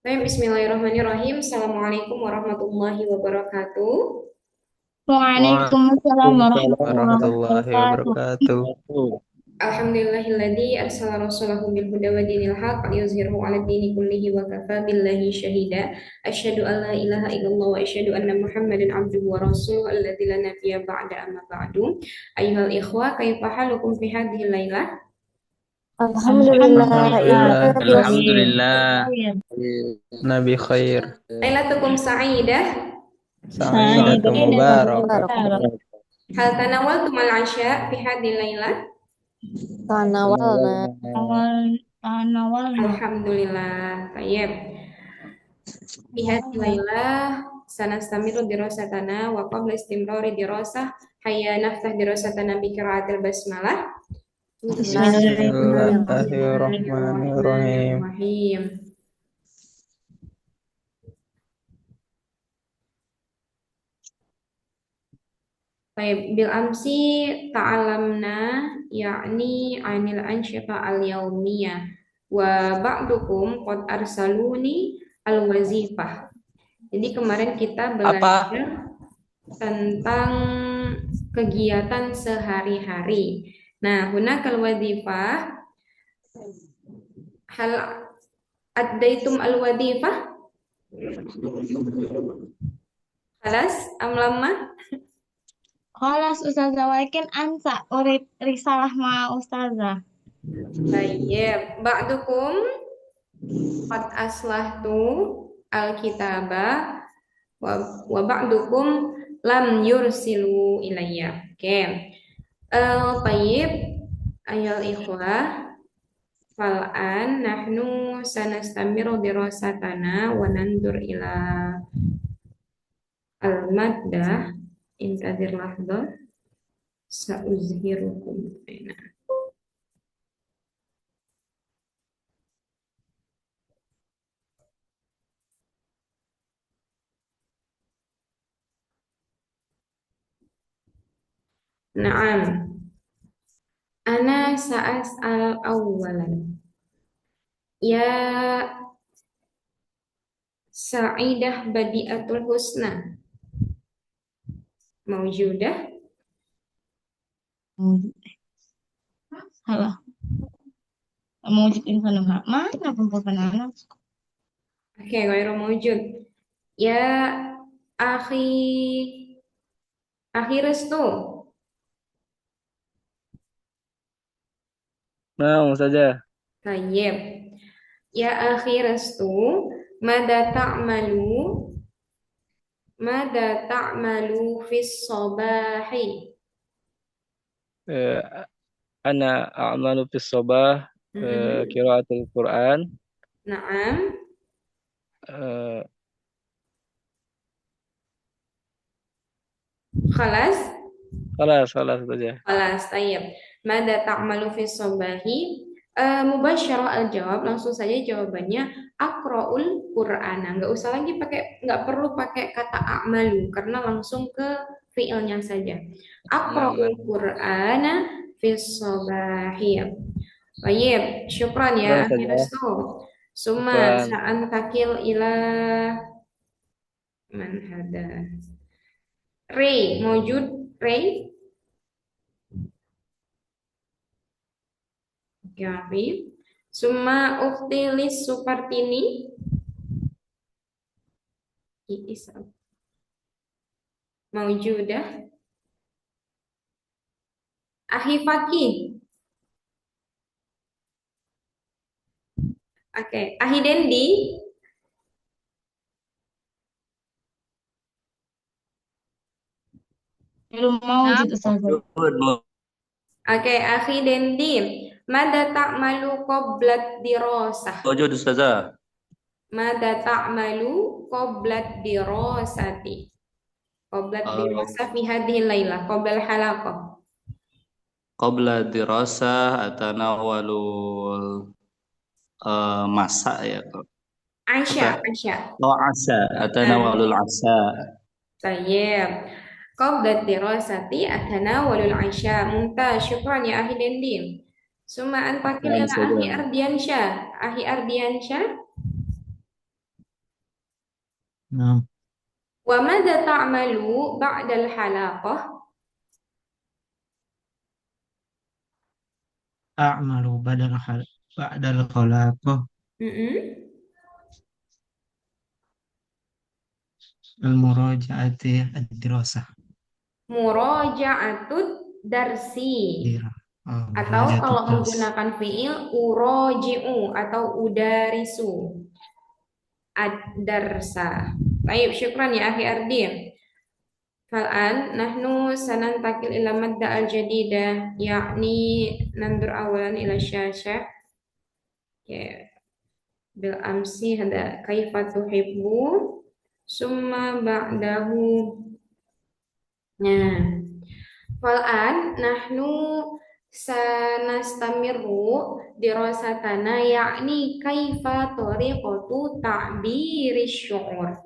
Baik, bismillahirrahmanirrahim. Assalamualaikum warahmatullahi wabarakatuh. Waalaikumsalam Waalaikumsalam warahmatullahi warahmatullahi wabarakatuh. wabarakatuh. Alhamdulillahilladzi arsala rasulahu bil huda wa dinil haq liyuzhirahu 'ala dini kullihi wa kafa billahi syahida. Asyhadu an la ilaha illallah wa asyhadu anna Muhammadan abduhu wa rasuluhu alladzi la nabiyya ba'da amma ba'du. Ayyuhal ikhwa, kaifa halukum fi hadhihi lailah? Alhamdulillah, inna Alhamdulillah, bikhair. alhamdulillah. Nabi khair. Lailatukum sa'idah. Sa'idatun Sa'idatun mubarakah. mubarakah. Hal tanawaltum al-'asya fi hadhihi lailah? Tanawalna. Tanawalna. Alhamdulillah. Tayyib. Pihak Lailah sanastamiru dirasatana wa qabla istimrari dirasah hayya naftah dirasatana bi qiraatil basmalah. Bismillahirrahmanirrahim. Bismillahirrahmanirrahim. Baik, bil amsi ta'alamna yakni anil ansyata al yaumiyah wa ba'dukum qad arsaluni al wazifah. Jadi kemarin kita Apa? belajar tentang kegiatan sehari-hari. Nah, hunakal wadifah, hal addaitum al wadifah? Halas am lamma? Khalas Ustazah walakin ansa urid risalah ma Ustazah. Baik, ba'dukum qad aslahtu al kitabah wa ba'dukum lam yursilu ilayya. Oke. Baik, ayol ikhwah, fal'an nahnu sanastamiru dirasatana wa nandur ila al-maddah intadir lahdah sa'uzhirukum. Naam, ana sa'as'al awwalan. Ya Sa'idah Badiatul Husna maujudah? Salah. Mewujud insan mana perempuan anak? Oke, ghairu maujud. Ya akhi akhi restu. Nah, saja. Tayyib. Ya akhi restu, mada ta'malu? Mada ta'malu fis sabahi? Eh, ana a'malu fis sabah Mhm. qiraatul Quran. Naam. Eh, Khalas. salah saja. Khalas, tayyib. Mada ta'malu fis sabahi? Mubasyarah al-jawab, langsung saja jawabannya aqra'ul Qur'ana. Nggak usah lagi pakai, nggak perlu pakai kata a'malu karena langsung ke fiilnya saja. Nah. Aqra'ul Qur'ana fis sabahi. Baik, syukran Nah, ya saja. akhirnya. Suma Syukran. sa'an takil ila man hada. Ray, mewujud Ray? Gavi. Suma ukti Lis Supartini. Iis maujudah. Ahi Fakih. Oke, Ahi Dendi. Belum mewujud Ustazah. Oke, Ahi Dendi. Mada ta'malu qoblat dirosah. Wujud Ustazah. Mada ta'malu qoblat dirosati. Qoblat dirosah fi hadhil lailah. Qoblal halaqah. Qabla dirasah atanawalul masa ya apa Aisyah, Aisyah. oh asa Nah, atanawalul asa. Tayyib. Qabla dirasati atanawalul asya. Mumtaz, syukran ya Ahi Dendim. Summa antakil Nah, ila Ahi Ustazah. Ardiansyah. Ahi Ardiansyah. نعم Wa madza ta'malu ba'dal halaqah? أعمل بعد الخلاقة Mm-mm. المراجعة الدراسة Muraja'atud darsi. ديرة Atau مراجعة kalau الدرس menggunakan fiil uroji'u atau udarisu ad-darsa. Baik, syukran ya Akhi Ardim. Fal'an nahnu sanantakil ila madda al-jadidah yakni nandur awalan ila syashah ya bil amsi hada kaifa tuhibbu summa ba'dahu. Nah, fal'an nahnu sanastamiru dirasatana yakni kaifa tariqatu ta'biri syu'ur.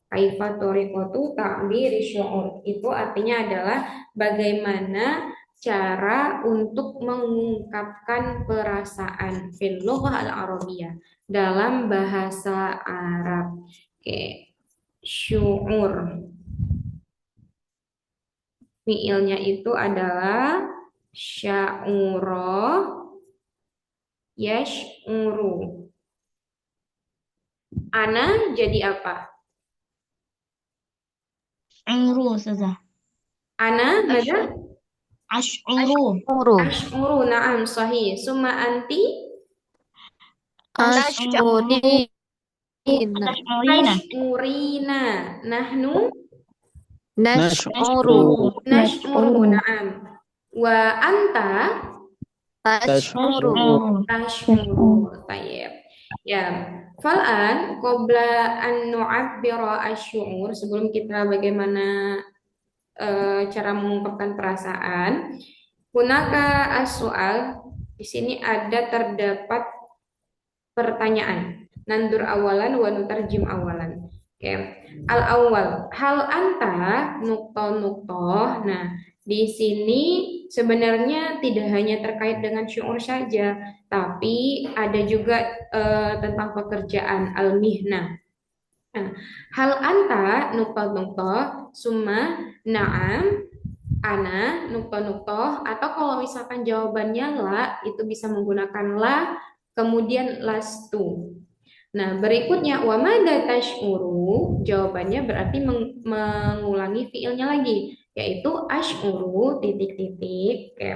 Kaifa tariqatu ta'biri syu'ur itu artinya adalah bagaimana cara untuk mengungkapkan perasaan fil lughah al-arabiyyah dalam bahasa Arab. Oke, syu'ur. Fiilnya itu adalah sya'ura yash'uru. Ana jadi apa? Ash'uru Ustazah. Ana mada? Ash'uru. Ash'uru, na'am, sahih. Summa anti? Ash'uru. Tash'urina. Tash'urina. Nahnu? Nash'uru. Nash'uru, na'am. Wa anta? Tash'uru. Tash'uru. Tayyib. Ya, fal'an qabla an nu'abbira asy-syu'ur, sebelum kita bagaimana cara mengungkapkan perasaan. Hunaka as-soal, di sini terdapat pertanyaan. Nandur awalan wa nutarjim awalan. Oke. Al-awwal, hal anta nuktoh. Nah, di sini sebenarnya tidak hanya terkait dengan syu'ur saja, tapi ada juga tentang pekerjaan al-mihnah. Nah, hal anta nuktoh summa na'am ana nuktoh atau kalau misalkan jawabannya la itu bisa menggunakan la kemudian lastu. Nah, berikutnya wa madza tash'uru jawabannya berarti mengulangi fiilnya lagi yaitu ash'uru titik-titik. Oke.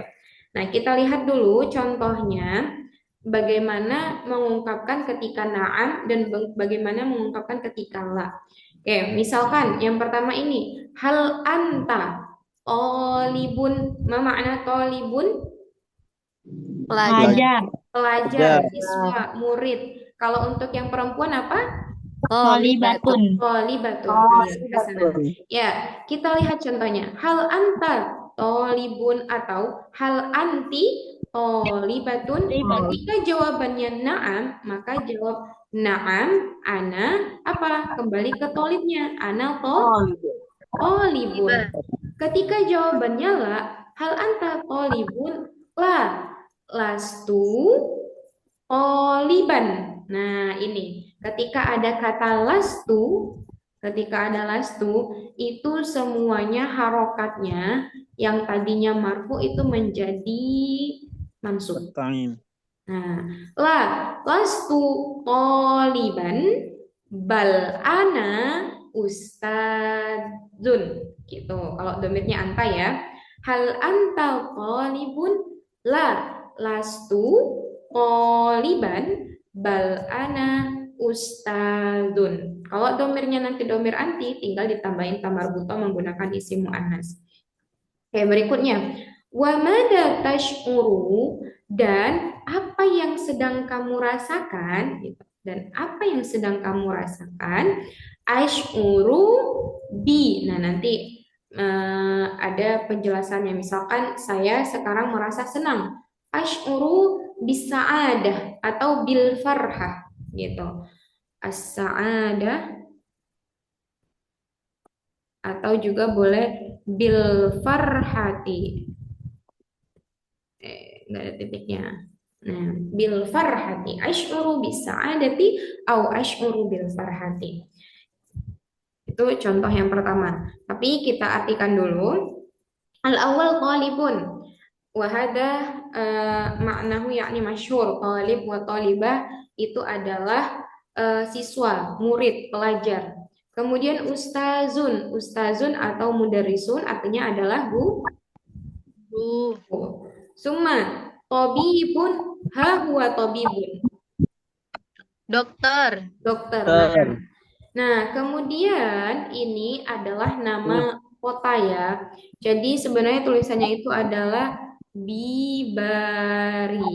Nah, kita lihat dulu contohnya bagaimana mengungkapkan ketika na'am dan bagaimana mengungkapkan ketika la. Oke, misalkan yang pertama ini hal anta tolibun, ma makna tolibun? Pelajar. Pelajar, siswa, murid. Kalau untuk yang perempuan apa? Tolibatun. Tolibatun. Ya, kita lihat contohnya. Hal anta tolibun atau hal anti tolibatun. Ketika jawabannya na'am, maka jawab na'am, ana, apa? Kembali ke tolibnya. Ana tolibun. Ketika jawabannya la, hal anta tolibun, la, lastu toliban. Nah, ini ketika ada kata lastu, itu semuanya harokatnya yang tadinya marfu itu menjadi mansub. Nah, lastu toliban bal ana ustadzun gitu. Kalau domirnya anta ya. Hal anta tolibun la lastu toliban bal ana ustadzun. Kalau domirnya nanti domir anti tinggal ditambahin tamar buto menggunakan isim muannas. Oke, berikutnya wa madza tash'uru dan apa yang sedang kamu rasakan gitu. Dan apa yang sedang kamu rasakan? Ash'uru bi. Nah, nanti ada penjelasannya. Misalkan saya sekarang merasa senang. Ash'uru bisa'adah atau bil farhah gitu. As-sa'adah atau juga boleh bil farhati. Nggak ada titiknya. Nah, bil farhati. Asy'uru bis sa'adati au asy'uru bil farhati. Itu contoh yang pertama. Tapi kita artikan dulu. Al-awwal talibun. Wa hadha maknahu yakni masyhur. Talib wa talibah itu adalah siswa, murid, pelajar. Kemudian ustazun. Ustazun atau mudarrisun artinya adalah guru. Summa tabibun ha huwa tabibun. Dokter. Dokter. Dokter. Nah, kemudian ini adalah nama kota ya. Jadi sebenarnya tulisannya itu adalah Bibari.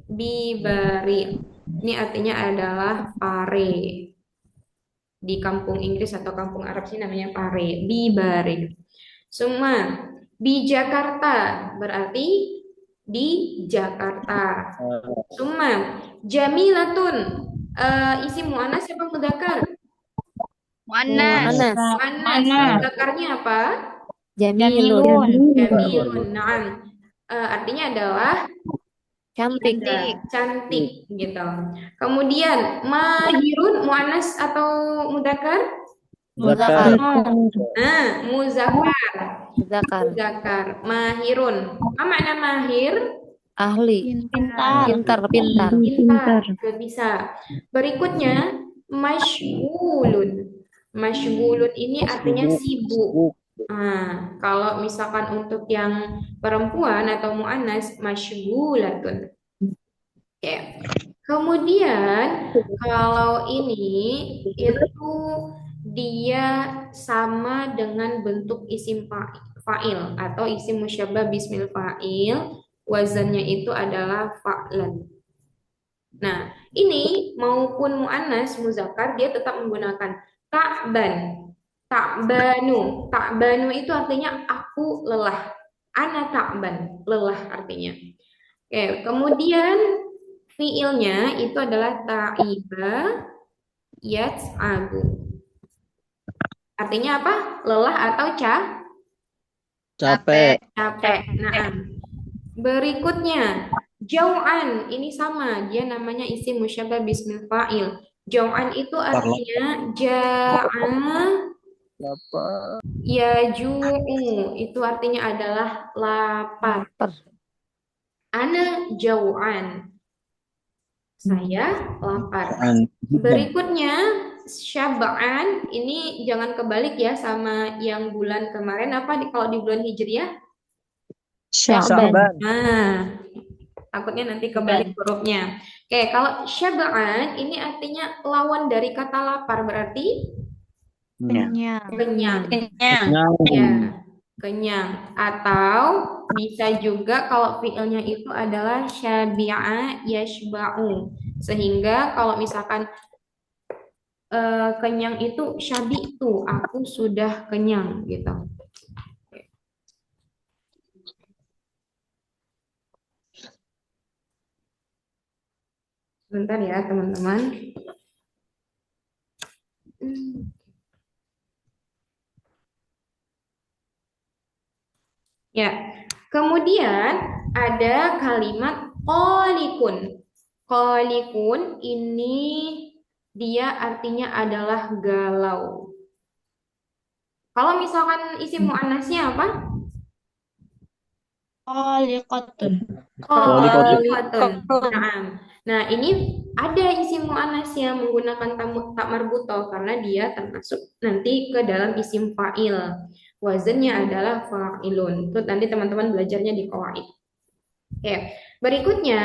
Bibari. Ini artinya adalah Pare. Di kampung Inggris atau kampung Arab sih namanya Pare. Bibari. Semua di Jakarta berarti di Jakarta. Semua Jamilatun. Isim muannas siapa mudzakkar? Muannas. Muannas. Mudzakarnya apa? Jamilun. Jamilun. Naam. Artinya adalah Cantik. cantik gitu. Kemudian mahirun muannas atau mudzakkar? Muzakkar. Muzakkar. Muzakkar. Muzakkar. Mahirun. Apa makna mahir? Ahli. Pintar. Pintar. Pintar. Bisa. Berikutnya masyghulun. Masyghulun ini artinya sibuk. Kalau misalkan untuk yang perempuan atau muannas masyghulatun. Oke. Kemudian kalau ini itu dia sama dengan bentuk isim fa'il atau isim musyabbah bismil fa'il, wazannya itu adalah fa'lan. Nah, ini maupun muannas muzakkar dia tetap menggunakan ta'ban. Ta'banu. Ta'banu itu artinya aku lelah. Ana ta'ban, lelah artinya. Oke, kemudian fiilnya itu adalah ta'iba yas'abu. Artinya apa? Lelah atau Capek. capek. Nah, berikutnya jau'an. Ini sama, dia namanya isim musyabbah bismil fa'il. Jau'an itu artinya ja'a yaju'u. Itu artinya adalah lapar. Ana jau'an. Saya lapar. Berikutnya syab'an, ini jangan kebalik ya sama yang bulan kemarin. Apa kalau di bulan Hijriah? Sya'ban. Nah, takutnya nanti kebalik hurufnya. Oke, kalau syab'an ini artinya lawan dari kata lapar, berarti kenyang. Ya, kenyang. Atau bisa juga kalau fiilnya itu adalah syabi'a yashba'u. Sehingga kalau misalkan kenyang itu syabi'tu, aku sudah kenyang gitu. Sebentar ya teman-teman. Ya, kemudian ada kalimat qalikun. Qalikun ini dia artinya adalah galau. Kalau misalkan isim muannasnya apa? Qaliqatun. Qalikatun. Nah, ini ada isim muannas yang menggunakan tak marbutoh karena dia termasuk nanti ke dalam isim fa'il. Wazannya adalah fa'ilun. Itu nanti teman-teman belajarnya di qawaid. Oke, berikutnya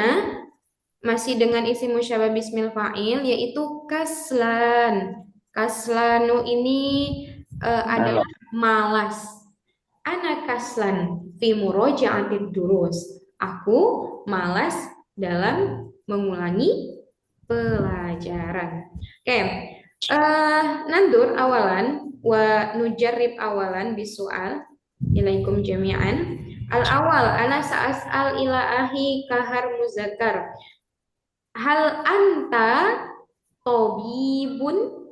masih dengan isim musyabbah bismil fa'il yaitu kaslan. Kaslanu ini adalah malas. Ana kaslan fi muraja'atid durus. Aku malas dalam mengulangi pelajaran. Oke, nandur awalan wa nujarrib awalan bisual ilaikum jami'an. Al-awal ana sa'as'al ila ahi kahar muzakkar. Hal anta tabibun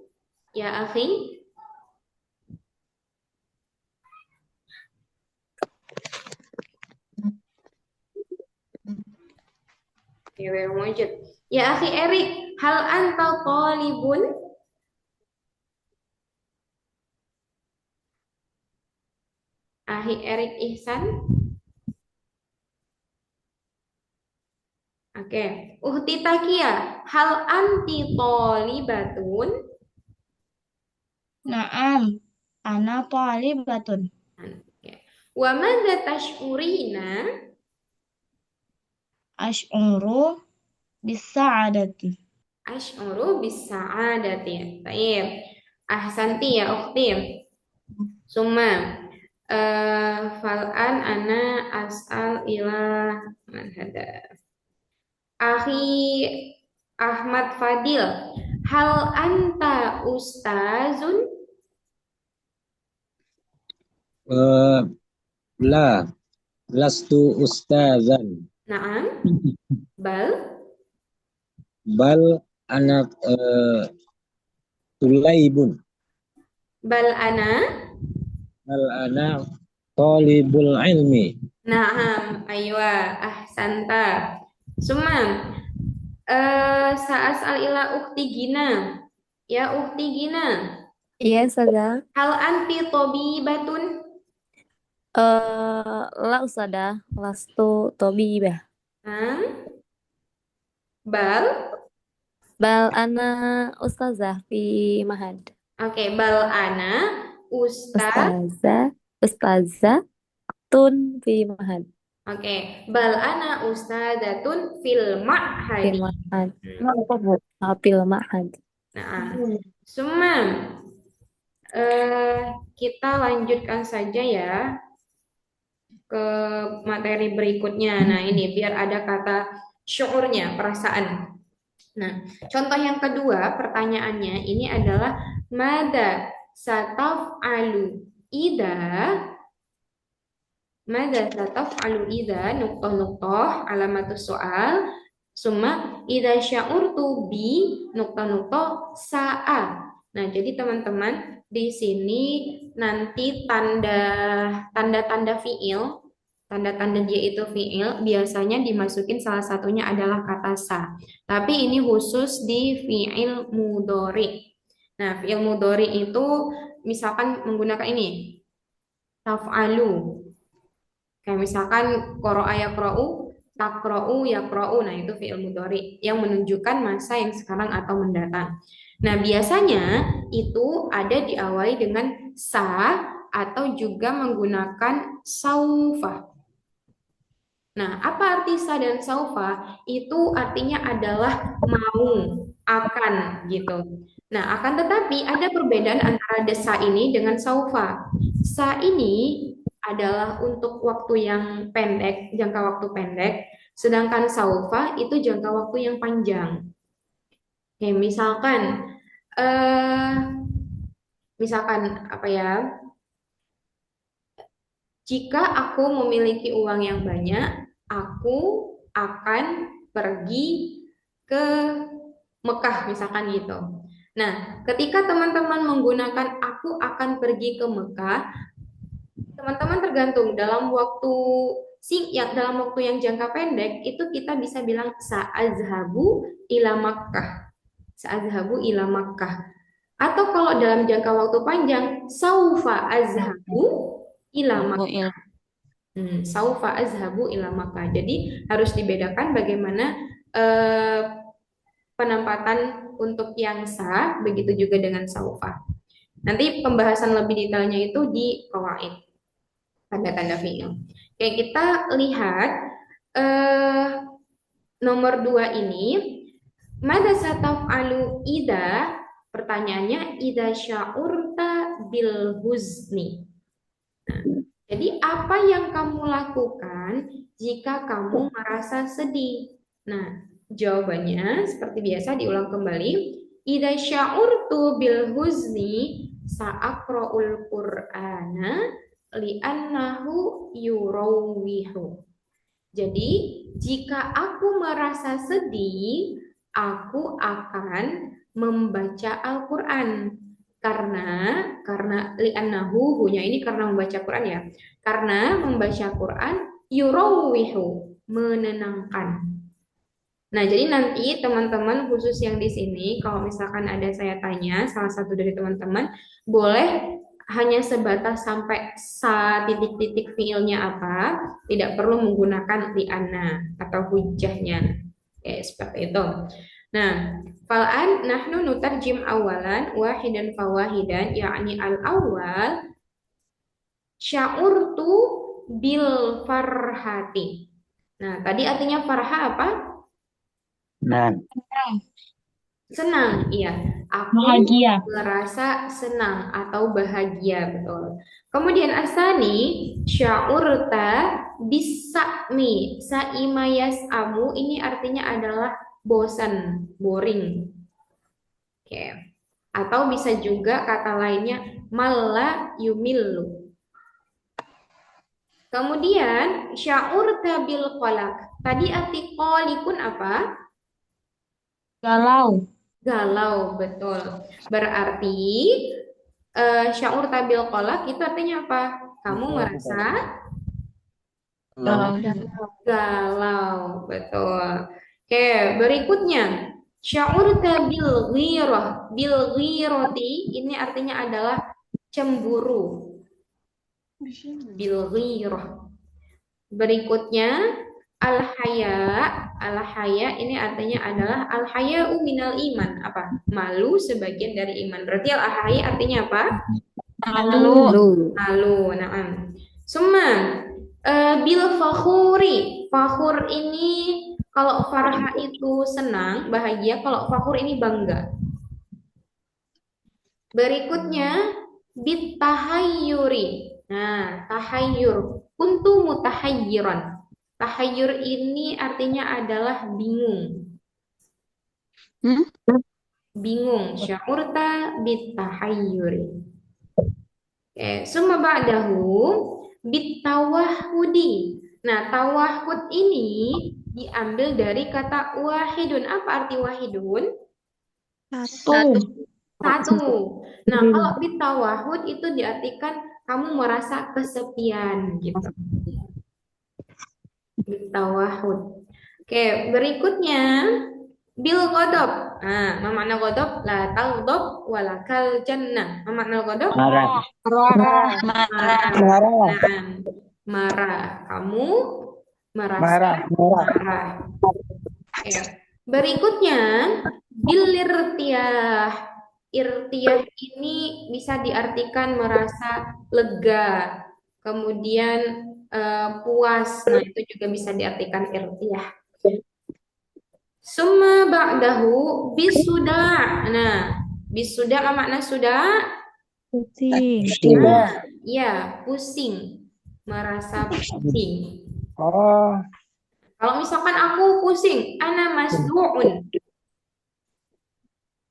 ya akhi? غير موجود. يا أخي إريك هل أنت طالب؟ أخي إريك إحسان. Oke. Uhti Takia, hal anti tolibatun? Naam, ana thalibatun. Oke. Wa madza tash'urina? Ash'uru bisa'adati. Asy'uru bis-sa'adati. Baik. Ahsanti ya ukhti. Summa fal'an ana as'al ila man hada. Akhi Ahmad Fadil, hal anta ustazun? La, lastu ustazan, Naam, bal bal anak tulaibun, bal ana. bal anak talibul ilmi. Naam, aywa, ahsanta. Sumam, sa'as'al ila ukti Gina. Ya ukti Gina, Iya, Ustazah. hal anti tobibatun? La Ustazah, lastu tobibah. Naam, bal. Bal ana Ustazah fi mahad. Oke, bal ana Ustazah tun fi mahad. Oke, bal ana ustadzatun fil Fil ma'hadi. mahad. Fil mahad. Nah, Sumam, kita lanjutkan saja ya ke materi berikutnya. Nah, ini biar ada kata syuurnya, perasaan. Nah, contoh yang kedua pertanyaannya ini adalah mada sataf'alu ida mada sataf'alu ida nuqtah alamatus soal summa ida sya'urtu bi nuqtah sa'a. Nah, jadi teman-teman di sini nanti tanda-tanda fiil, tanda-tanda dia itu fiil biasanya dimasukin salah satunya adalah kata sa. Tapi ini khusus di fiil mudhari. Nah, fiil mudhari itu misalkan menggunakan ini taf'alu. Kayak misalkan qara'a yaqra'u, taqra'u yaqra'u. Nah, itu fiil mudhari yang menunjukkan masa yang sekarang atau mendatang. Nah, biasanya itu ada diawali dengan sa atau juga menggunakan saufa. Nah, apa arti sa dan saufa? Itu artinya adalah mau, akan gitu. Nah, akan tetapi ada perbedaan antara desa ini dengan saufa. Sa ini adalah untuk waktu yang pendek, jangka waktu pendek, sedangkan saufa itu jangka waktu yang panjang. Oke, misalkan apa ya? Jika aku memiliki uang yang banyak, aku akan pergi ke Mekah, misalkan gitu. Nah, ketika teman-teman menggunakan aku akan pergi ke Mekah, teman-teman tergantung dalam dalam waktu yang jangka pendek itu kita bisa bilang sa'azhabu ila Makkah. Sa'azhabu ila Makkah. Atau kalau dalam jangka waktu panjang, saufa azhabu ila Makkah. Saufa azhabu ila Makkah. Jadi harus dibedakan bagaimana penempatan untuk yang sa, begitu juga dengan saufa. Nanti pembahasan lebih detailnya itu di qawaid, tanda-tanda fiil. Oke, kita lihat nomor 2 ini. Mada sataf'alu ida? Pertanyaannya ida sya'urta bil huzni. Nah, jadi apa yang kamu lakukan jika kamu merasa sedih? Nah, jawabannya seperti biasa diulang kembali. Idza sya'urtu bil huzni sa'aqra'ul Qur'ana li'annahu yurawwihu. Jadi, jika aku merasa sedih, aku akan membaca Al-Qur'an. Karena li'annahu hunya ini karena membaca Quran ya. Karena membaca Quran yurawwihu, menenangkan. Nah, jadi nanti teman-teman khusus yang di sini, kalau misalkan ada saya tanya, salah satu dari teman-teman, boleh hanya sebatas sampai titik-titik fiilnya apa, tidak perlu menggunakan li'anna atau hujahnya. Seperti itu. Nah, fal'an nahnu nutarjim awalan wahidan fawahidan, yakni al-awwal sya'urtu bil farhati. Nah, tadi artinya farha apa? Nah, Senang, iya. Aku Bahagia. merasa senang atau bahagia, betul. Kemudian asani, sya'urta bisa'mi. Sa'ima yas'amu ini artinya adalah bosan, boring. Oke. Atau bisa juga kata lainnya malla yumillu. Kemudian sya'urta bil qalaq. Tadi arti qalikun apa? Galau. Galau, betul. Berarti syaur tabil kolak itu artinya apa? Kamu merasa Galau. galau, betul. Oke, berikutnya syaur tabil ghirah. Bil ghirati ini artinya adalah cemburu. Bil ghirah. Berikutnya al-haya. Al-haya ini artinya adalah al-haya'u minal iman. Apa? Malu sebagian dari iman. Berarti al-haya artinya apa? Malu. Lu. Malu. Nah, Summa bil fakhuri. Fakhur ini kalau farha itu senang, bahagia. Kalau fakhur ini bangga. Berikutnya bit tahayyuri. Nah, tahayyur. Kuntu mutahayyiran. Tahayyur ini artinya adalah bingung. Hmm? Bingung. Sya'urta bit tahayyuri. Summa ba'dahu bit tawahudi. Nah, tawahud ini diambil dari kata wahidun. Apa arti wahidun? Satu. Satu. Nah, kalau bit tawahud itu diartikan kamu merasa kesepian gitu. Bit tawahud. Oke, berikutnya bil ghadab. Nah, ma makna ghadab? La taghdab walakal jannah. Ma makna ghadab? marah. Marah. Marah. Marah. Nah, marah. Kamu merasa Marah. marah. Oke. Berikutnya bil irtiyah. Irtiyah ini bisa diartikan merasa lega, kemudian puas. Nah, itu juga bisa diartikan irtiyah. Summa ba'dahu bisuda. Nah, bisuda apa makna sudah? Pusing. Ya, pusing. Merasa pusing. Oh, Kalau misalkan aku pusing, ana masdu'un.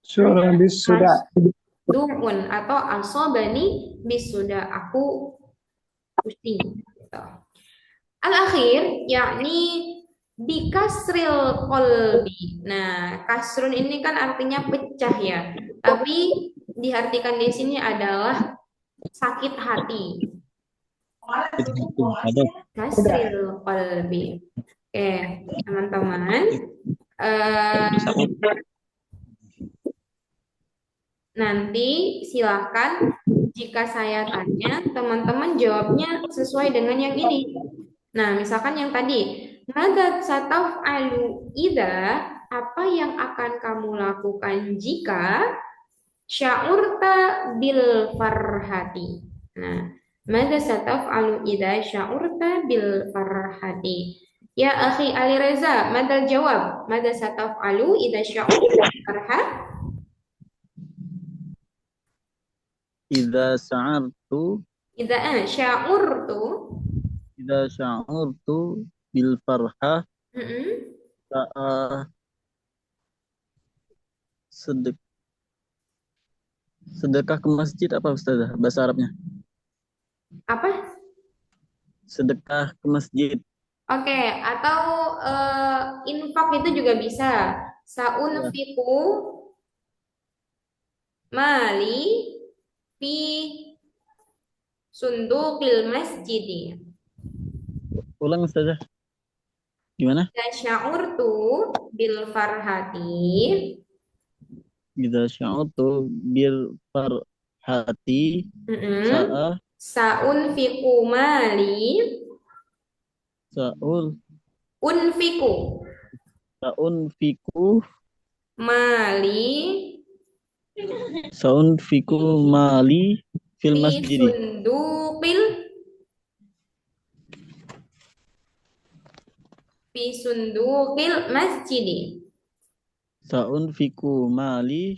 suruh bisuda. Masdu'un atau asobani bisuda. Aku pusing. Gitu. Al-akhir, yakni bikasril kolbi. Nah, kasrun ini kan artinya pecah ya. Tapi diartikan di sini adalah sakit hati. Ada. Kasril kolbi. Oke, teman-teman. Nanti silakan jika saya tanya, teman-teman jawabnya sesuai dengan yang ini. Nah, misalkan yang tadi, Mada sataf'alu idza, apa yang akan kamu lakukan jika sya'urta bil farhati. Nah, mada sataf'alu idza sya'urta bil farhati. Ya akhi Ali Reza, mada jawab? Mada sataf'alu idza sya'urta bil farhat? Idza sya'artu Sya'urtu. idza sya'urtu bil farhah Mm-mm. sedekah ke masjid apa Ustazah bahasa Arabnya? Apa? Sedekah ke masjid. Oke, atau infak itu juga bisa. Saunfiku mali fi sundukil masjidi. Ulang Ustazah. Gimana? Idza sya'urtu bil farhati Idza sya'urtu bil farhati mm-mm, sa'a saunfiqu mali sa'ul unfiqu sa'unfiku mali sa'unfiku mali fil fi masjidi sunduqil fi sunduqil masjidi. sa'unfiku mali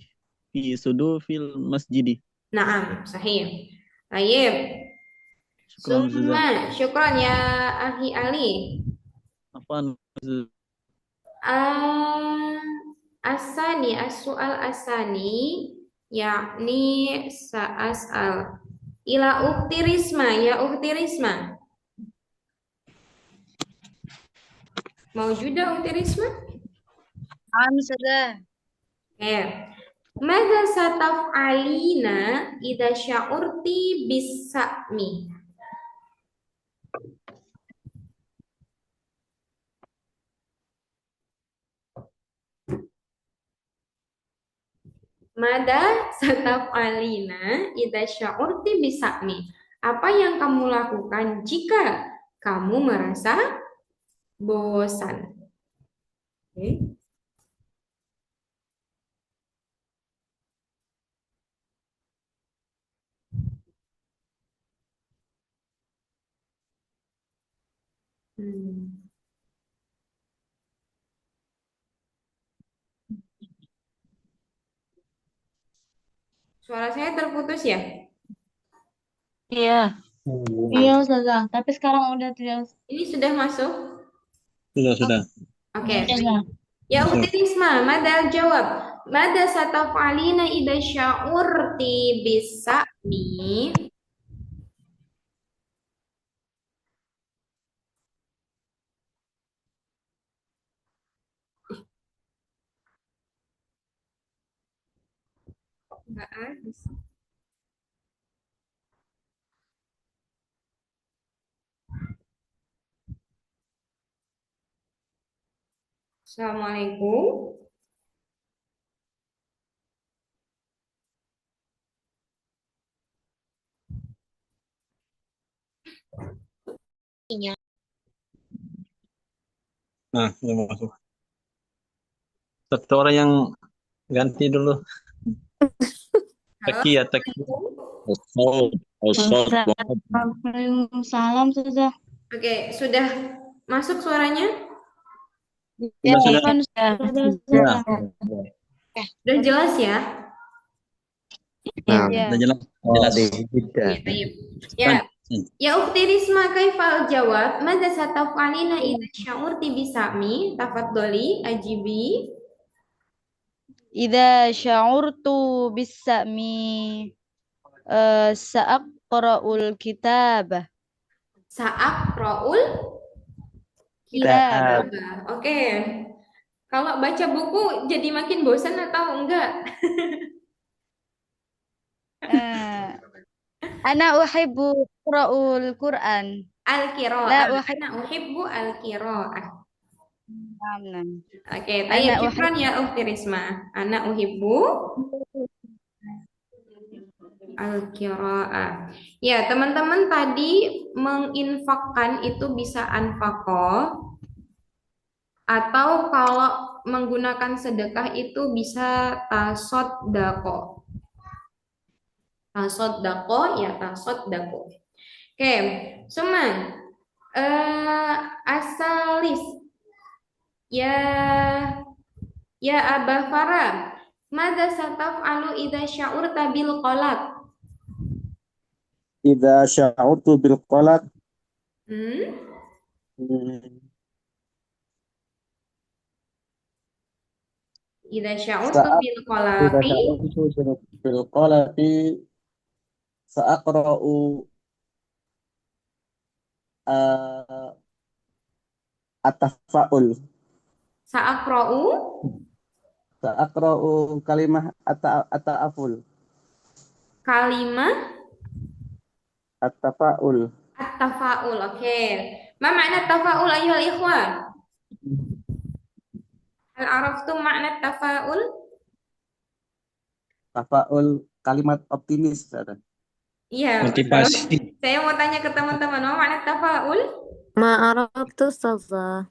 fi fil masjidi. Naam, sahih. Tayyib. Syukran Ustazah. Summa, syukran ya Akhi Ali. Apaan Ustazah? Ah, asani, as-su'al asani, yakni sa'as'al. Ila ukhti Risma, ya ukhti Risma. Maujuda ukhti Risma? Sudah. Oke. Mada sataf'alina idza sya'urti bis-sa'mi? Mada sataf'alina idza sya'urti bis-sa'mi? Apa yang kamu lakukan jika kamu merasa bosan? Oke. Hmm. Suara saya terputus ya? Iya. Iya Ustazah, tapi sekarang udah tidak. Ini sudah masuk? Sudah. Oke. Ustazah. Ya ukhti Risma, mada jawab. Mada sataf'alina idza sya'urti bis-sa'mi? Enggak ada sih. Assalamualaikum. Nah, udah masuk. Satu orang yang ganti dulu. Halo. Taki ya Taki. Waalaikumsalam Ustazah. Oke, sudah masuk suaranya? Ya, Sudah. kan Ustazah. Ya. Sudah jelas ya? Nah, Iya. Udah jelas. Iya, baik. Ya ukhti Risma, kaifal jawab? Mada sataf'alina idza sya'urti bis-sa'mi? Tafadholi, ajibi. idza sya'urtu bis-sa'mi sa'aqra'ul kitab. Sa'aqra'ul Kitab. Oke. Kalau baca buku jadi makin bosan atau enggak? Ana uhibbu qra'ul Qur'an. Al-qira'ah. La uhibbu. Ana uhibbu al-qira'ah. Nah. Oke, tayyib. Ana Syukran ya ukhti Risma. Ana uhibbu al-qira'ah. Ya, teman-teman tadi menginfakkan itu bisa anfaqah atau kalau menggunakan sedekah itu bisa tasoddaqo. Tasoddaqo ya tasoddaqo. Oke, Suman. Asalis. Ya Aba Farah. Mada sataf'alu idza sya'urta bil qalaq? Idza sya'urtu bil qalaq. Idza sya'urtu bil Idza qalaqi sya'urtu bil qalaqi sa'aqra'u at-tafa'ul. sa'aqra'u Sa'aqra'u kalimah at-ta'aful. kalimah At-tafa'ul. at-tafa'ul. Oke. Ma makna tafa'ul ayyuhal ikhwan? Hal araftum makna tafaul? Tafaul kalimat optimis, Ustazah. Iya, betul. Motivasi. Saya mau tanya ke teman-teman, apa makna tafaul? Ma araftu Ustazah.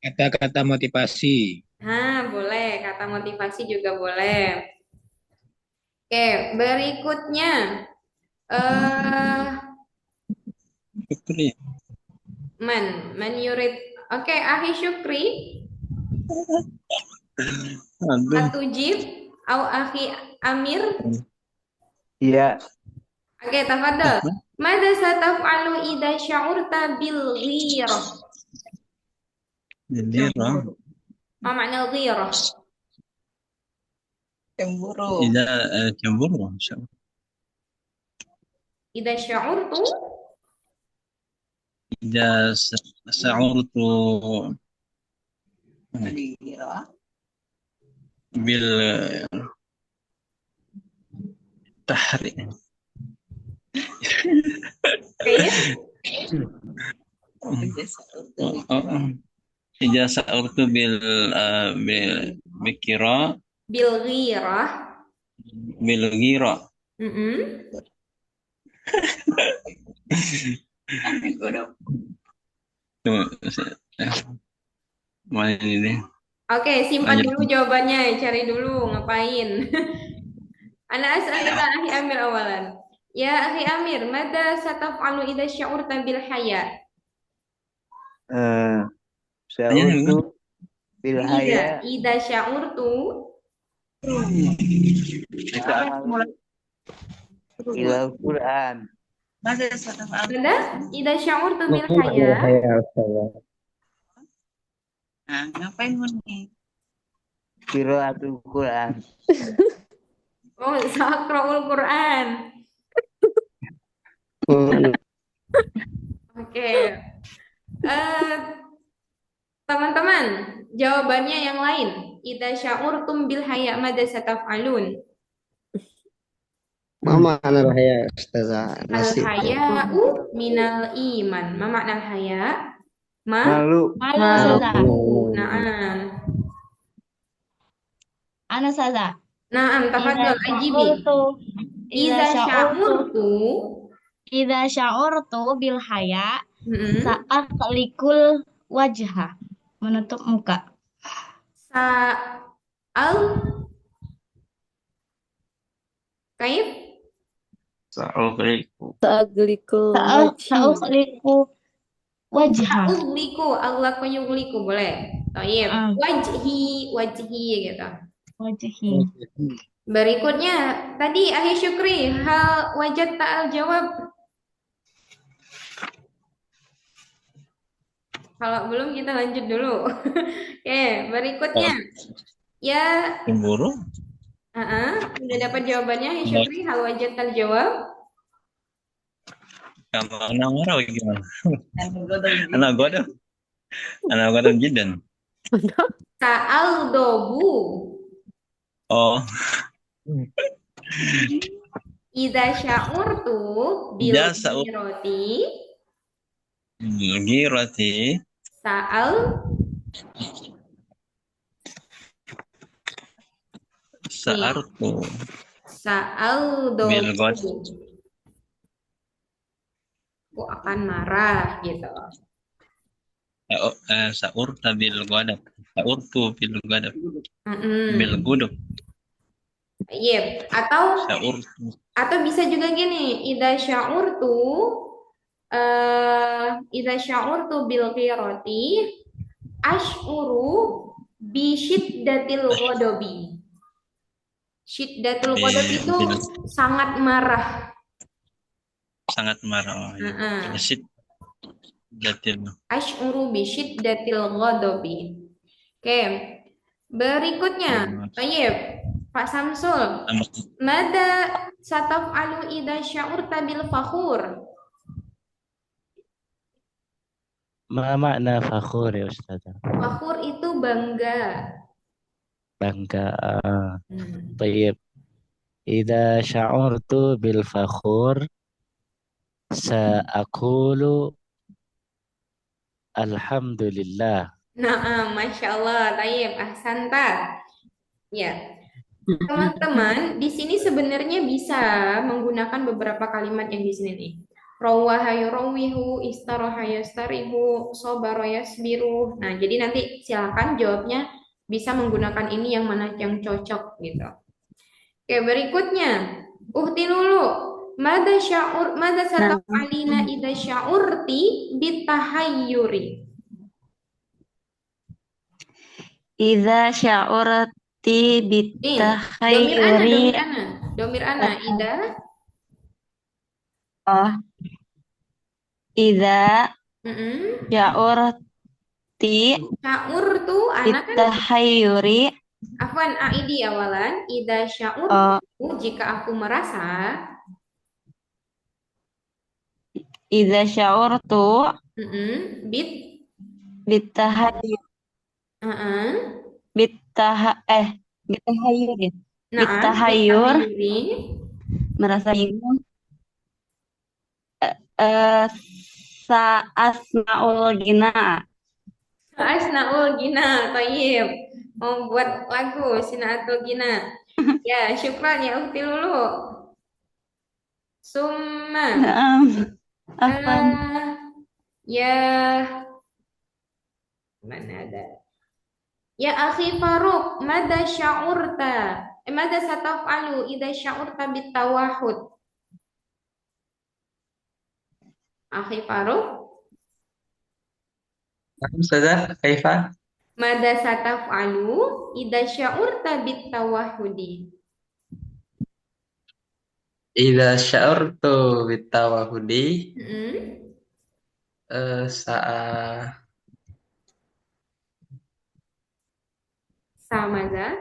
Kata-kata motivasi. Boleh. Kata motivasi juga boleh. Oke, berikutnya. eh Syukri. Man yurid. Oke, Ahi Syukri, Aduh. Atujib, au Ahi Amir. Iya. Oke, tafadhol. Mada sataf'alu idza sya'urta bil ghirah? Ghirah. Ma makna ghirah? Cemburu. Tidak cemburu. Idza sya'urtu إذا شعرت بالتحريم kayaknya إذا شعرت بالكراء bil ghirah. بالغيرة Mana ini? Oke, simpan Lanjut. dulu jawabannya, cari dulu ngapain. Ana as'aluka Ahi Amir awalan. Ya Ahi Amir, mada sataf'alu idza sya'urta bil haya? Sya'urtu bil haya Idza sya'urtu ilal Quran. Mada idza sya'urtu bil haya? Ngapain mau nih? Qiraatul Quran. Oh, saqra'ul Quran. Oke. Teman-teman, jawabannya yang lain. Idza sya'urtum bil haya mada sataf'alun? Ma makna al-haya Ustazah? Al haya'u minal iman. Ma makna al haya? Malu. Malu. Naam. Ana Ustazah. Naam, tafadhol ajibi. Idza sya'urtu Idza sya'urtu bil haya Mm-mm. saat likul wajha, menutup muka. Sa'al Kaif? Ta'aglikul Sa'ukhliku wajha. Ugliku, Allah yugliku boleh. Tayyib. Wajhi gitu. Wajhi. Berikutnya tadi Ahi Syukri, hal wajad ta'al jawab. Kalau belum kita lanjut dulu. Oke, berikutnya. Ya, Cemburu? udah dapat jawabannya Ahi Syukri, hal wajad ta'al jawab. Kalau anak marah gimana? Anak godam jidan. Sa'al dobu. Oh, Idza sya'urtu bil Idza sya'ur- ghirati girati sa'artu sa'al bil ghad. dobu. Aku akan marah gitu. Sa'urta bil ghadab. Sa'urtu bil ghadab. Mm-mm. Bil ghudub. Iya, Sa'urtu. atau bisa juga gini, idza sya'urtu bil qirati ash'uru bi syiddatil ghadabi. Syiddatul ghadab itu sangat marah. Sangat marah. Oh, ya. Syiddatil. Ash'uru bi syiddatil ghadabi. Oke. Berikutnya, Tayyib. Pak Samsul, mada sataf'alu idza sya'urta bil fakhur? Ma makna fakhur ya Ustazah? Fakhur itu bangga. Bangga. Tayyib. Idza sya'urtu bil fakhur sa'aqulu alhamdulillah. Nah, Masya Allah, tayyib, ahsanta. Ya, teman-teman, di sini sebenarnya bisa menggunakan beberapa kalimat yang di sini nih. Rawaha yurawihu, istaraha yastarihu, sobara yasbiru. Nah, jadi nanti silakan jawabnya bisa menggunakan ini yang mana yang cocok gitu. Oke, berikutnya. Uhti dulu. Mada sataf'alina idza sya'urti bitahayyuri. Idza sya'urti Nih, domir bittakhayyuri. ana. Domir ana, ida. Oh, idza Mm-mm. sya'urti Syaur tuh anak kan, bitahayyuri. afwan, aidi awalan. Ida syaur Oh, jika aku merasa. idza sya'urtu Mm-mm. bitahayyuri. Uh-uh. Bitahayyur ya. Nah, Bitahayyur, bitahayyuri. merasa bingung. Sa'asma'ul gina. Asnaul Gina, Tayyib. Mau buat lagu Sinaatul Gina. Ya, syukran ya Ukti Lulu. Summa. Afan. Ya, mana ada? Ya akhi Faruk, mada sya'urta? Mada sataf'alu idza sya'urta bitawahud? Akhi Faruk, Ustazah, Kaifa? mada sataf'alu idza sya'urta bitawahudi? Idza sya'urtu bitawahudi Mm-mm. sa'a Samaza.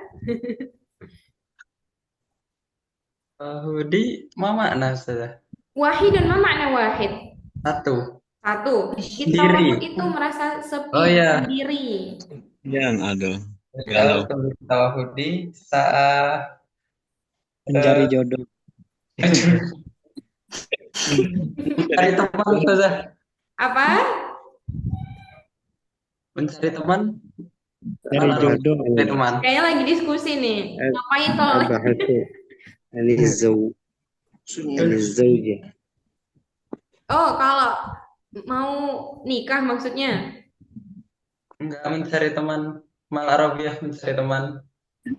Hudi ma makna Ustazah? Wahidun ma makna wahid? Satu. Satu. Sendiri. Bitawahud itu merasa sepi, Oh ya. sendiri. Yang ada. Galau. Sya'urtu bitawahudi sa'a Mencari jodoh. mencari teman Ustazah. Apa? Mencari teman. Mencari jodoh. Mencari teman. Kayaknya lagi diskusi nih. Ngapain kalau lagi? Abahatu Alizawja. Oh, kalau mau nikah maksudnya? Enggak mencari teman. Mal Arabiyah mencari teman.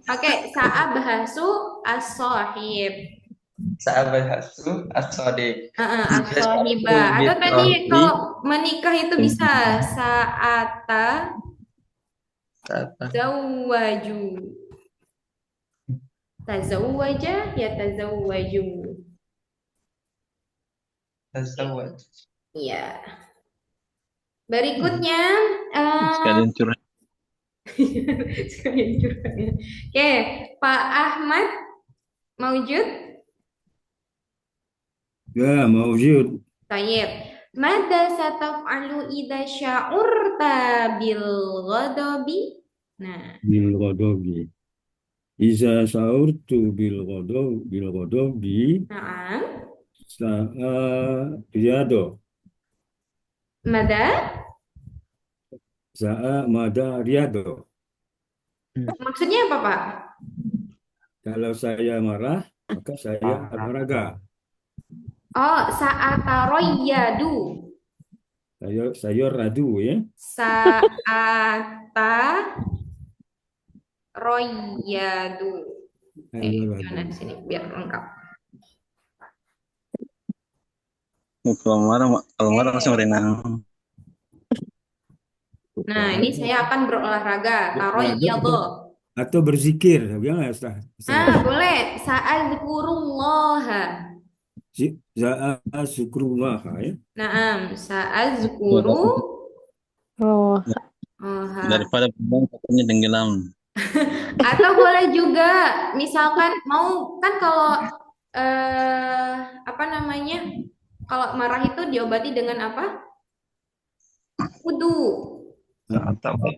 Oke, sa'a bahasu as-sohib. Sa'abahasu as-sadiq. As-sohibah. Atau tadi kalau menikah itu bisa sa'ata zawwaju. Tazawwaja ya tazawwaju. Tazawwaj. Iya. Berikutnya Sekalian curhat. sekalian curhat ya. Oke, Pak Ahmad Maujud? Ya, mawjud. Tayyib. Mada sataf'alu idza sya'urta bil ghadabi? Nah, Bil ghadabi. Iza sa'urtu bil ghadabi na'am. sa'a riyado. Mada? Sa'a mada riyado. Maksudnya apa, Pak? Kalau saya marah, maka saya olahraga. Oh, sa'ata royyadu. Saya radu ya. Sa'ata royyadu. Saya radu. Gimana sini biar lengkap. Kalau marah langsung berenang. Nah, ini saya akan berolahraga. Taroyyadu. Atau berzikir, bagaimana Ustaz? Boleh. Sa'azkurullaha. Za'a syukrullah ya. Naam, sa'azkuru. Oh, Daripada berenang katanya tenggelam. Atau boleh juga, misalkan mau kan kalau apa namanya? Kalau marah itu diobati dengan apa? Wudu. Saatawat.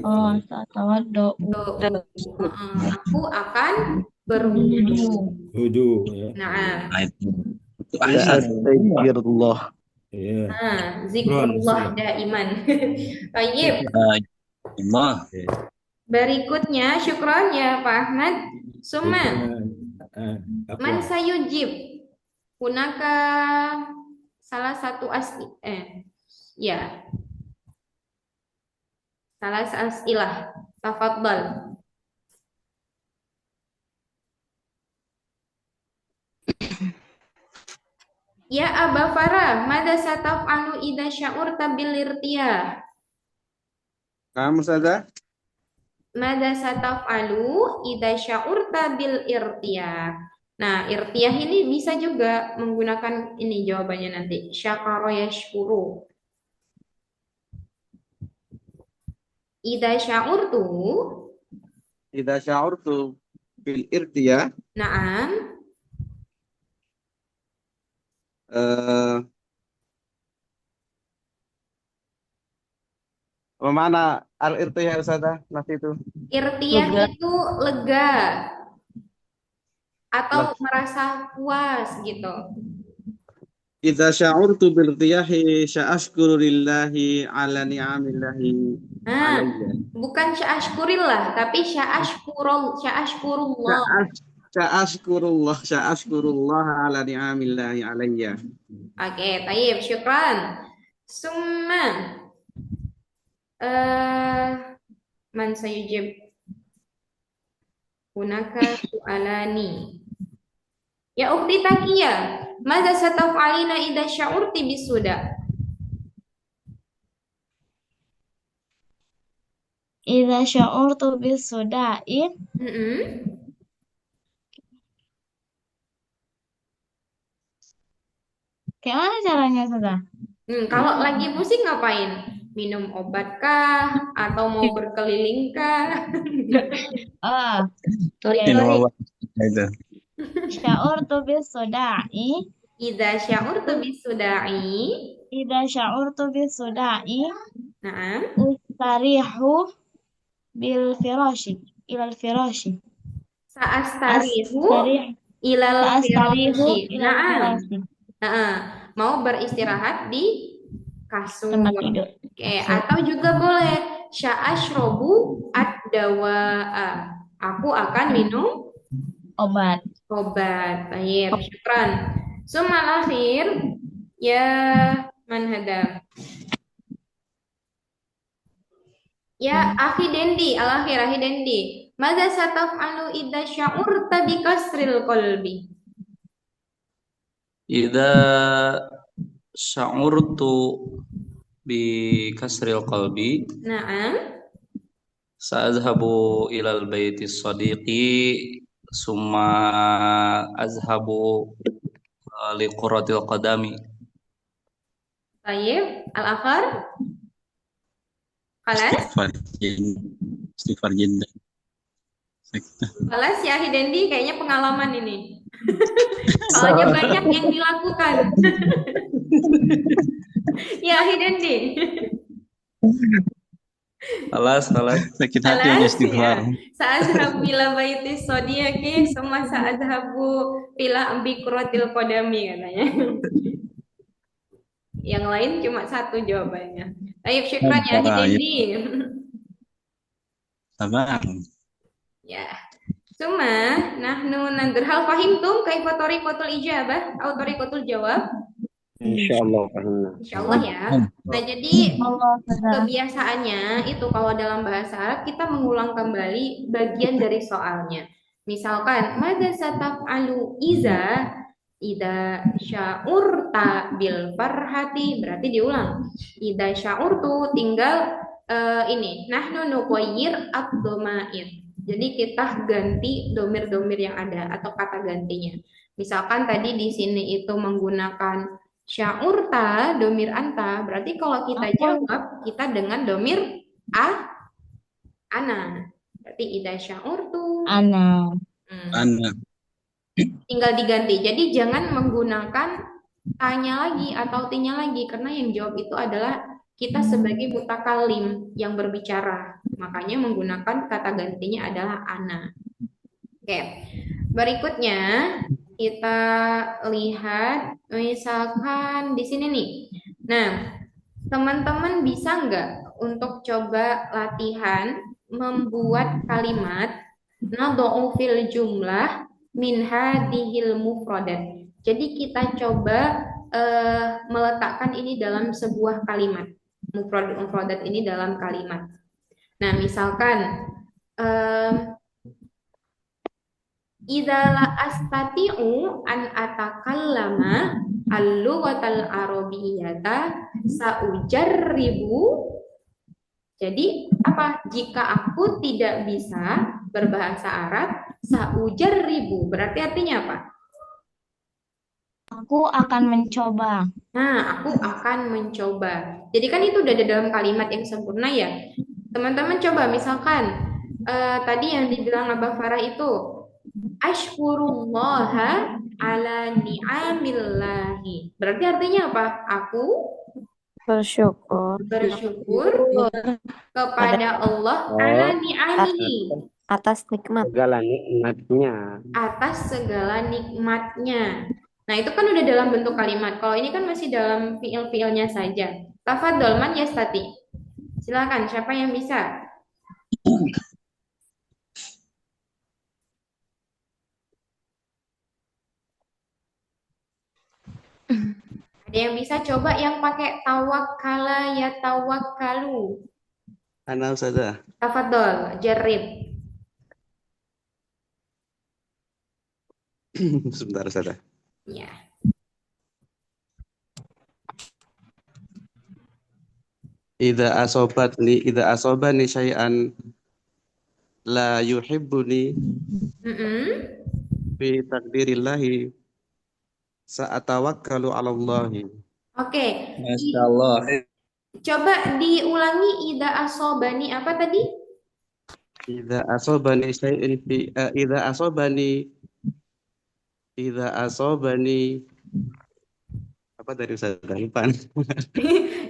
Oh, tawaddo. Aku akan berwudu. Wudu ya. Nah, Astagfirullah. Iya. Syukron, Zikrullah syukron. daiman. Tayyib. Allah. Oke. Berikutnya syukron ya Pak Ahmad. Summa Apa? man sayujib. Hunaka salah satu ya, salah as'ilah. Tafadhal. Ya Aba Farah, mada sataf'alu idza sya'urta bil irtiyah? Kamu saja? Mada sataf'alu idza sya'urta bil irtiyah. Nah, irtiyah ini bisa juga menggunakan ini jawabannya nanti. Syakara yashkuru. Idza sya'urtu, Idza sya'urtu bil irtiyah. na'am, Mana al-irtiyah Ustazah? Nanti itu. irtiyah Lega. itu lega atau Leg- merasa puas gitu. Idza sya'urtu bil irtiyahi sya'ashkuru lillahi ala ni'amillahi Nah, alayya. bukan sya'ashkurillah, tapi sya'ashkurullah. Sya'ashkurullah ala ni'amillahi alayya. Oke, tayyib, syukran. Summa man sayujib hunaka su'alani. Ya ukhti Takia, madza sataf'alina idza sya'urti bisuda? Idza sya'urtu bisuda'i. Kayak mana caranya, Ustazah? Kalau lagi pusing ngapain? Minum obat kah? Atau mau berkeliling kah? Minum obat itu. Sya'urtu bisuda'i. Idza sya'urtu bisuda'i. Idza sya'urtu bisuda'i. Na'am. Ustarihu bil firashi. Ilal firashi. Sa'astarihu Astarih. ilal Sa'astarihu firashi. ilal Na'am. firashi. Mau beristirahat di kasur. Tempat tidur. Oke, atau juga boleh sya'ashrobu ad-dawa'a. Aku akan minum Obat. Baik, syukran. Summa akhir ya man hada. Ya akhi Dendi, al-akhir akhi Dendi. Madza sataf'alu idza sya'urta bi kasril qalbi? Idza sya'urtu bi kasril qalbi Na'am. sa'adhabu ilal baiti sadiqi summa azhabu li qurratil qadami. Tayyib, al-akhar. Khalas? Istighfar jinda. Khalas ya akhi Dendi, kayaknya pengalaman ini. Soalnya banyak yang dilakukan. Ya akhi Dendi. Alas. Sakit hati hanya Alas, istighfar. ya. Sa'adhabu ila baiti sodiyaki Suma sa'adhabu ila bikrotil kodami katanya. Yang lain cuma satu jawabannya. Tayyib, syukran ya Hidindi. Sabar. Ya. Suma nahnu nandur hal fahimtum kaifa tariqatul ijabah atau tariqatul jawab? Insyaallah. Insyaallah ya. Nah, jadi kebiasaannya itu kalau dalam bahasa Arab kita mengulang kembali bagian dari soalnya. Misalkan, madza sataf'alu idza sya'urta bil farhati, berarti diulang. Idza sya'urtu tinggal ini, nahnu nuqayyir ad-dhamair. Jadi kita ganti domir-domir yang ada atau kata gantinya. Misalkan tadi di sini itu menggunakan sya'urta, domir anta, berarti kalau kita jawab, kita dengan domir ana. Berarti idza sya'urtu. Ana. Ana. Tinggal diganti. Jadi jangan menggunakan tanya lagi atau tinya lagi, karena yang jawab itu adalah kita sebagai mutakalim yang berbicara. Makanya menggunakan kata gantinya adalah ana. Oke. Berikutnya, Kita lihat misalkan di sini nih. Nah, teman-teman bisa nggak untuk coba latihan membuat kalimat nad'u fil jumlah min hadhil mufradat. Jadi kita coba meletakkan ini dalam sebuah kalimat. Mufradat ini dalam kalimat. Nah, misalkan idza la astati'u an atakallama al-lughatal arabiyyata saujarribu. Jadi apa? Jika aku tidak bisa berbahasa Arab, saujarribu. Berarti artinya apa? Aku akan mencoba. Nah, aku akan mencoba. Jadi kan itu udah ada dalam kalimat yang sempurna ya. Teman-teman coba misalkan tadi yang dibilang Abah Farah itu Ashkurullaha ala ni'amillahi. Berarti artinya apa? Aku Bersyukur bersyukur kepada Allah ala ni'amihi. atas nikmat. Segala nikmatnya. Atas segala nikmatnya. Nah, itu kan udah dalam bentuk kalimat. Kalau ini kan masih dalam fiil-fiilnya saja. Tafadhol man yastati. Silakan, siapa yang bisa? Ada yang bisa coba yang pakai tawakkala ya tawakkalu. Ana Ustazah. Tafadhol, jarib. Sebentar Ustazah. Ya. Idza asobani syai'an la yuhibbuni bi takdirillahi sa'atawakkalu 'ala Allahi. Oke. Masya Allah. Coba diulangi idza asobani apa tadi? Idza asobani syai'in fi idza asobani apa tadi Ustaz? Lupa.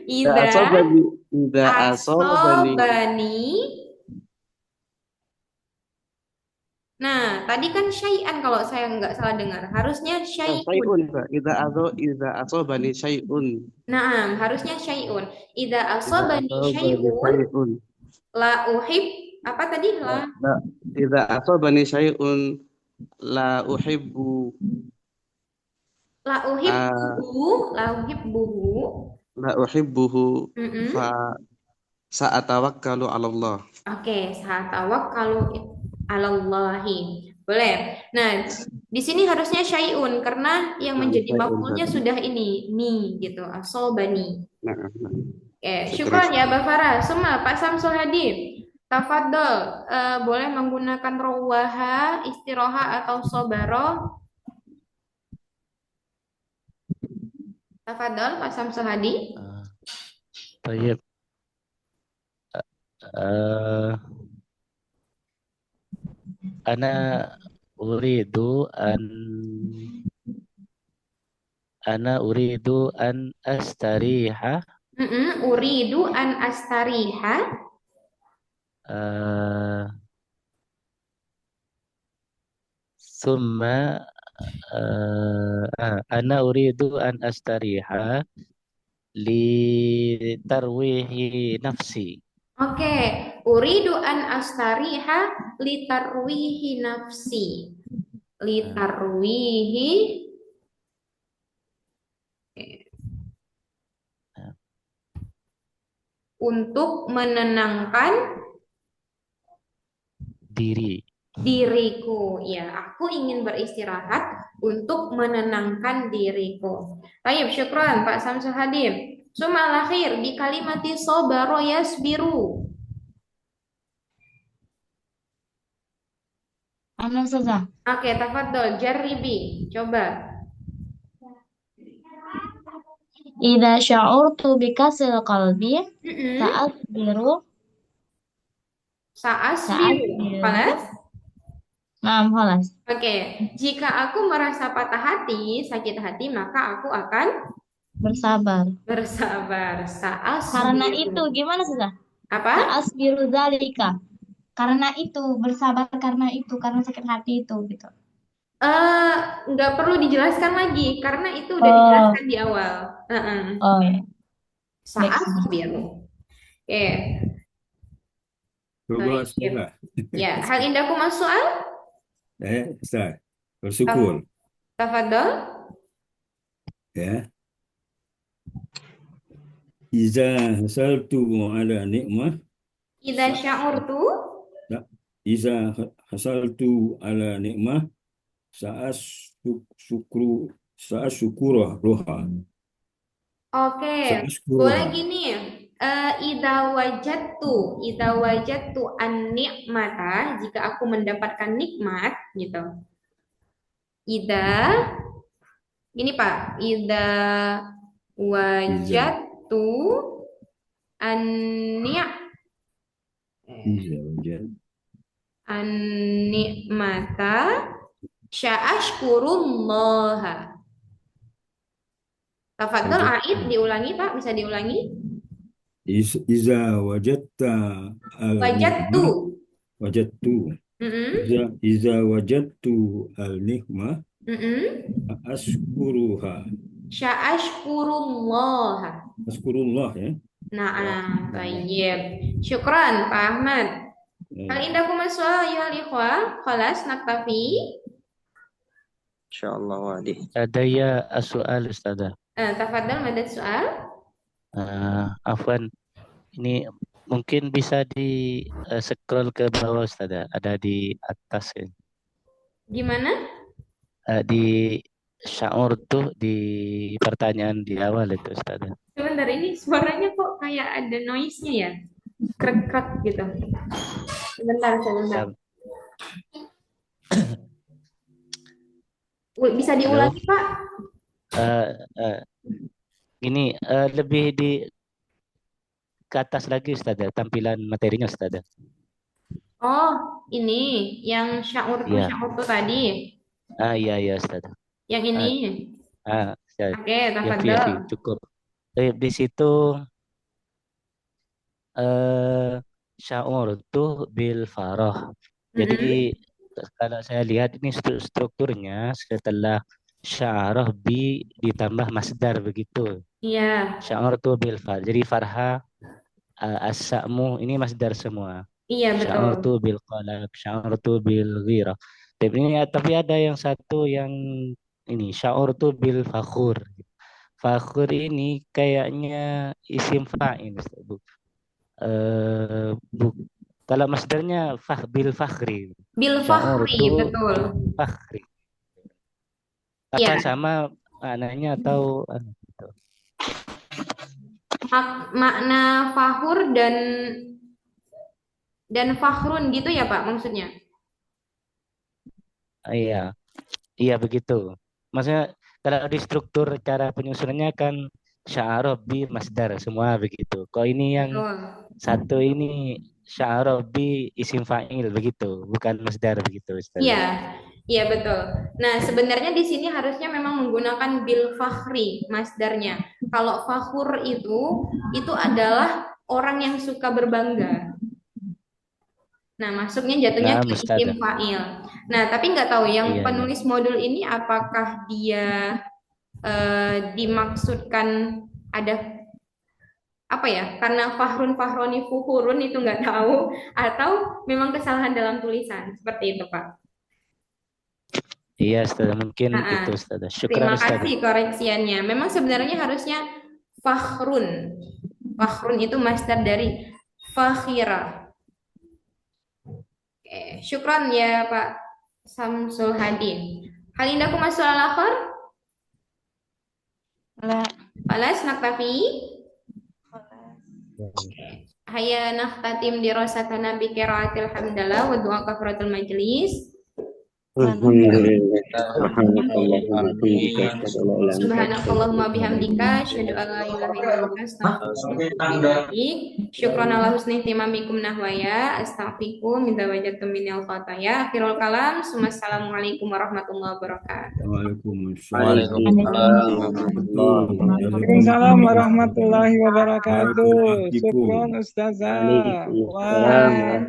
Idza asobani. Nah, tadi kan syai'an kalau saya nggak salah dengar. Harusnya syai'un. Idza asobani syai'un. Nah, harusnya syai'un. Idza asobani syai'un la uhib apa tadi? Idza asobani syai'un la uhibbu La uhibbuhu fa sa'atawakkalu 'ala Allah. Oke, sa'atawakkalu 'alallahi. Boleh. Nah, di sini harusnya syai'un karena yang menjadi maf'ulnya sudah ini, ni gitu, asobani. Oke, syukran ya Mbak Farah. Semua Pak Samsul Hadi. Tafadhol, boleh menggunakan rawaha, istiroha atau sobaro. Tafadhol Pak Samsul Hadi. Baik. Ana uridu an astariha. Uridu an astariha. Summa ana uridu an astariha li tarwihi nafsi. Oke, uridu an astariha li tarwihi nafsi. Li tarwihi untuk menenangkan diriku. Ya, aku ingin beristirahat untuk menenangkan diriku. Baik, syukran Pak Samsul Hadim. Suma al-akhir di kalimati sobaro yasbiru. Ana Ustazah. Oke, tafadhol jarribi. Coba. Idza sya'urtu bikasil qalbi sa'asbiru. Falas? Nah, falas. Oke, jika aku merasa patah hati, sakit hati, maka aku akan bersabar. Karena itu gimana Ustazah? Apa? Sa'asbiru dzalika. Karena itu bersabar karena sakit hati itu gitu. Eh, nggak perlu dijelaskan lagi karena itu udah Oh, dijelaskan di awal. Heeh. oh ya. Baik. Sa'asbiru. Oke, Coba baik. sekolah. Ya, hal indahku masuk soal? Ustaz. Bersyukur. Tafadhol. Ya. Iza hasaltu ala nikmah. Idza sya'urtu La. Iza hasaltu ala nikmah. Sa'asyukurah roha. Oke, boleh gini. Idza wajadtu an-ni'mata, jika aku mendapatkan nikmat gitu. Idza ini Pak, idza wajadtu Iza wajad. an-ni'mata sya'ashkurullaha. Tafadhol Aid, diulangi Pak, bisa diulangi? Iza wajadta Wajadtu. wajadtu. Iza wajadtu al-nikmah ashkuruha. Sya'ashkurullaha. Askurullah ya. Nah, baik. Syukran Pak Ahmad. Hal indahku masuk ya ikhwah. Khalas naktafi. Insyaallah wadi. Adaya as-su'al Ustazah. Tafadhal madad soal. Afwan, ini mungkin bisa di scroll ke bawah Ustazah. Ada di atas ya. Gimana? Di syaur tuh di pertanyaan di awal itu Ustazah. Sebentar, ini suaranya kok kayak ada noise-nya ya? Krek-krek gitu. Sebentar. Bisa diulangi, Pak? Ini lebih di ke atas lagi Ustazah, tampilan materinya Ustazah. Oh, ini yang syaur tuh tadi. Iya Ustazah. Yang ini. Oke, tafadhol. Cukup. Di situ syaur tuh bil farah. Jadi kalau saya lihat ini strukturnya setelah sya'arah bi ditambah masdar begitu. Iya. Syaur tuh bil farah. Jadi farha as-sa'mu ini masdar semua. Iya, betul. Syaur tuh bil qalaq, syaur tuh bil ghirah. Tapi ada yang satu yang ini syaur tuh bil fakhur. Fakhur ini kayaknya isim fa'il, Bu. Kalau masdarnya bil fakhri. Bil fakhri, betul. Fakhri. Apa sama maknanya atau gitu? Makna fakhur dan fakhrun gitu ya Pak maksudnya? Iya begitu. Maksudnya kalau di struktur cara penyusunannya kan sya'arah bi masdar semua begitu. Kok ini yang satu ini sya'arah bi isim fa'il begitu, bukan masdar begitu Ustaz. Iya betul. Nah, sebenarnya di sini harusnya memang menggunakan bil fakhri masdarnya. Kalau fakhur itu adalah orang yang suka berbangga. Nah, masuknya jatuhnya ke isim fa'il. Nah, tapi nggak tahu yang penulis modul ini apakah dia dimaksudkan ada apa ya? Karena fahroni fuhurun itu nggak tahu, atau memang kesalahan dalam tulisan seperti itu Pak. Iya, Ustaz, mungkin itu Ustaz. Syukran, Terima kasih koreksiannya. Memang sebenarnya harusnya fakhrun. Fakhrun itu masdar dari fakhira. Oke, syukran ya Pak Samsul Hadi. Hal indahku masuk al-akhir? La. Balas naktafi? Hayya nakhtatim dirasatana bi qiraatil hamdalah wa du'a kafaratul majlis. Subhanakallahumma bihamdika asyhadu an la ilaha illa anta astaghfiruka wa atubu ilaik. Syukran ala husni ihtimamikum nahwaya astaghfirukum min wajadtum minal khataya. Akhirul kalam. Assalamualaikum warahmatullahi wabarakatuh. Waalaikumsalam warahmatullahi wabarakatuh. Syukran Ustazah. Wah.